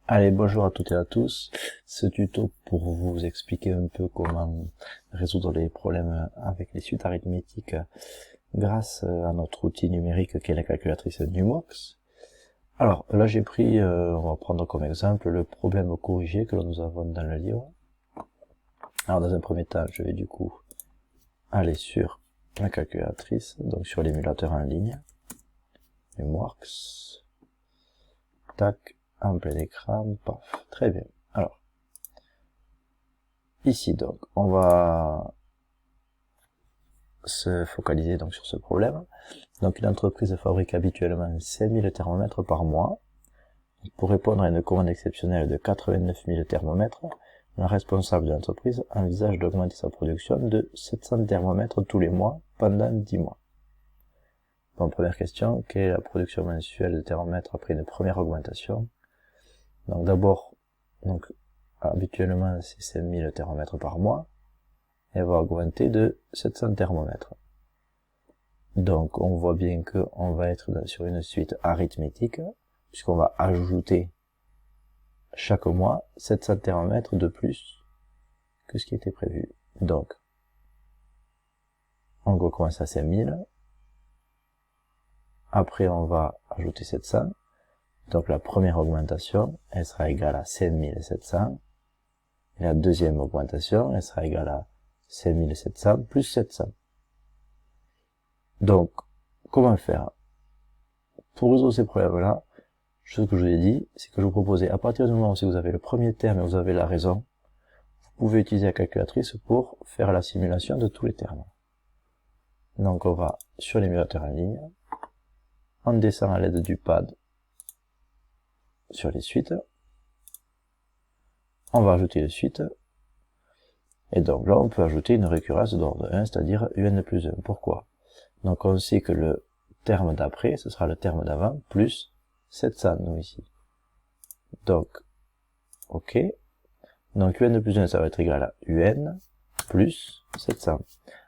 Allez, bonjour à toutes et à tous. Ce tuto pour vous expliquer un peu comment résoudre les problèmes avec les suites arithmétiques grâce à notre outil numérique qui est la calculatrice Numworks. Alors là j'ai pris, on va prendre comme exemple le problème corrigé que nous avons dans le livre. Alors dans un premier temps, je vais du coup aller sur la calculatrice, donc sur l'émulateur en ligne, Numworks, tac, en plein écran, paf, très bien. Alors, ici donc, on va se focaliser donc sur ce problème. Donc une entreprise fabrique habituellement 5000 thermomètres par mois. Pour répondre à une commande exceptionnelle de 89 000 thermomètres, le responsable de l'entreprise envisage d'augmenter sa production de 700 thermomètres tous les mois pendant 10 mois. Bon, première question, quelle est la production mensuelle de thermomètres après une première augmentation? Donc d'abord, habituellement c'est 5000 thermomètres par mois, et elle va augmenter de 700 thermomètres. Donc on voit bien qu'on va être sur une suite arithmétique, puisqu'on va ajouter chaque mois 700 thermomètres de plus que ce qui était prévu. Donc, on recommence à 5000, après on va ajouter 700, donc la première augmentation, elle sera égale à 5700, et la deuxième augmentation, elle sera égale à 5700 plus 700. Donc, comment faire? Pour résoudre ces problèmes-là, ce que je vous ai dit, c'est que je vous proposais, à partir du moment où vous avez le premier terme et vous avez la raison, vous pouvez utiliser la calculatrice pour faire la simulation de tous les termes. Donc on va sur l'émulateur en ligne, on descend à l'aide du pad sur les suites, on va ajouter les suites, et donc là on peut ajouter une récurrence d'ordre 1, c'est-à-dire un plus 1. Pourquoi? Donc on sait que le terme d'après, ce sera le terme d'avant, plus 700, nous ici. Donc, ok. Donc un plus 1, ça va être égal à un plus 700.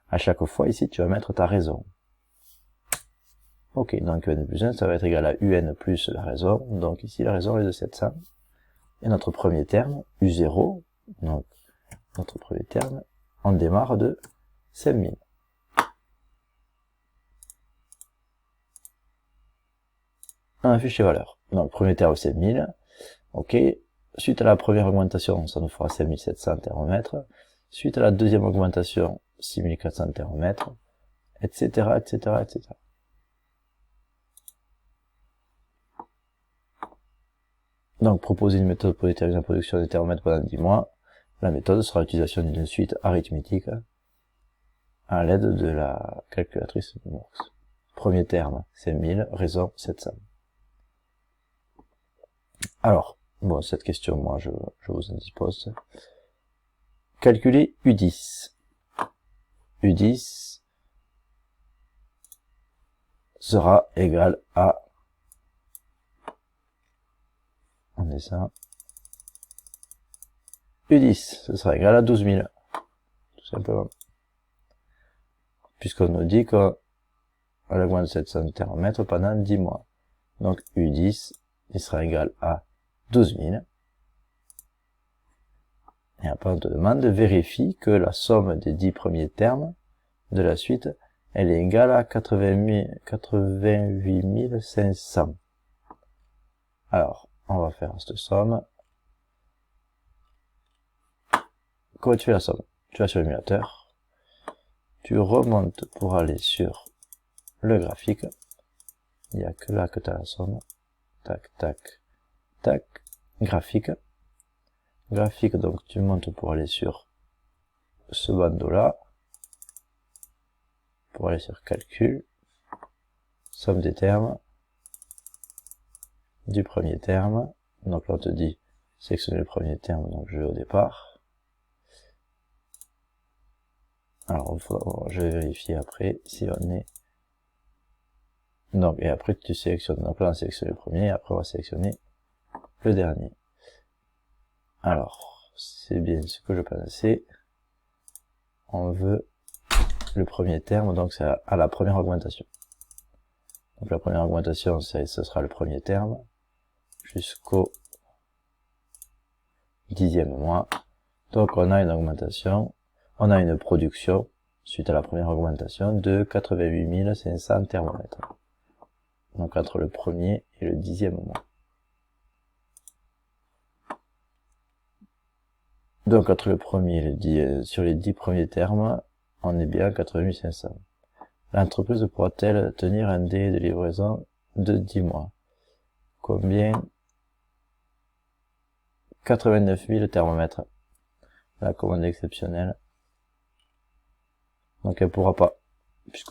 À chaque fois, ici, tu vas mettre ta raison. Ok, donc un plus 1, ça va être égal à un plus la raison. Donc ici, la raison est de 700. Et notre premier terme, u0, donc notre premier terme, on démarre de 5000. Un fichier valeur. Donc premier terme, 5000. Ok. Suite à la première augmentation, ça nous fera 5700 thermomètres. Suite à la deuxième augmentation, 6400 thermomètres, etc., etc., etc. Donc, proposer une méthode pour déterminer la production des thermomètres pendant 10 mois. La méthode sera l'utilisation d'une suite arithmétique à l'aide de la calculatrice Numworks. Premier terme, 5000, raison 700. Alors, bon, cette question, moi, je vous en dispose. Calculer U10. U10 sera égal à, on descend, U10, ce sera égal à 12 000, tout simplement. Puisqu'on nous dit qu'on augmente 700 thermomètres pendant 10 mois. Donc U10, il sera égal à 12 000. Et après on te demande de vérifier que la somme des 10 premiers termes de la suite, elle est égale à 88 500. Alors, on va faire cette somme. Comment tu fais la somme? Tu vas sur l'émulateur, tu remontes pour aller sur le graphique, il n'y a que là que tu as la somme, tac, tac, tac, graphique, donc tu montes pour aller sur ce bandeau là, pour aller sur calcul, somme des termes, du premier terme, donc là on te dit sélectionner le premier terme, donc je vais au départ. Alors je vais vérifier après si on est, donc et après tu sélectionnes, donc là on sélectionne le premier, et après on va sélectionner le dernier. Alors c'est bien ce que je pensais, on veut le premier terme, donc c'est à la première augmentation. Donc la première augmentation, ce sera le premier terme, jusqu'au 10e mois. Donc on a une augmentation, on a une production, suite à la première augmentation, de 88 500 thermomètres. Donc entre le premier et le 10e mois. Donc entre le premier et le 10, sur les 10 premiers termes, on est bien à 88 500. L'entreprise pourra-t-elle tenir un délai de livraison de 10 mois? Combien? 89 000 thermomètres. La commande exceptionnelle. Donc elle pourra pas,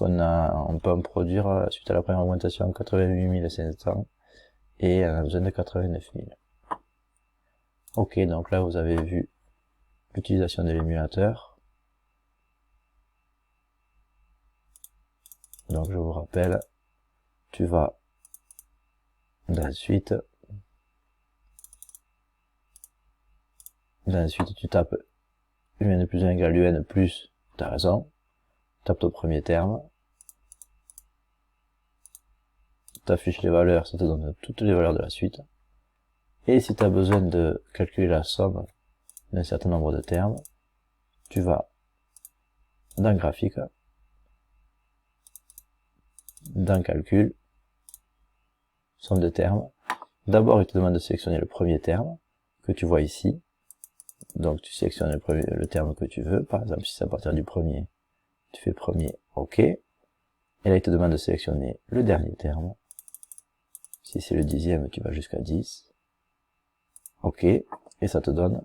on peut en produire suite à la première augmentation 88 500 et on a besoin de 89 000. Ok, donc là vous avez vu l'utilisation de l'émulateur. Donc je vous rappelle, tu vas dans suite, tu tapes UN plus 1 égale UN plus, t'as raison, tape ton premier terme, t'affiches les valeurs, ça te donne toutes les valeurs de la suite, et si tu as besoin de calculer la somme d'un certain nombre de termes, tu vas dans graphique, dans calcul, somme de termes. D'abord, il te demande de sélectionner le premier terme que tu vois ici. Donc, tu sélectionnes le terme que tu veux. Par exemple, si c'est à partir du premier, tu fais premier, OK. Et là, il te demande de sélectionner le dernier terme. Si c'est le 10e, tu vas jusqu'à 10. OK. Et ça te donne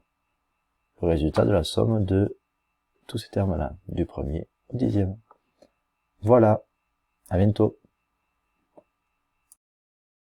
le résultat de la somme de tous ces termes-là, du premier au 10e. Voilà. À bientôt.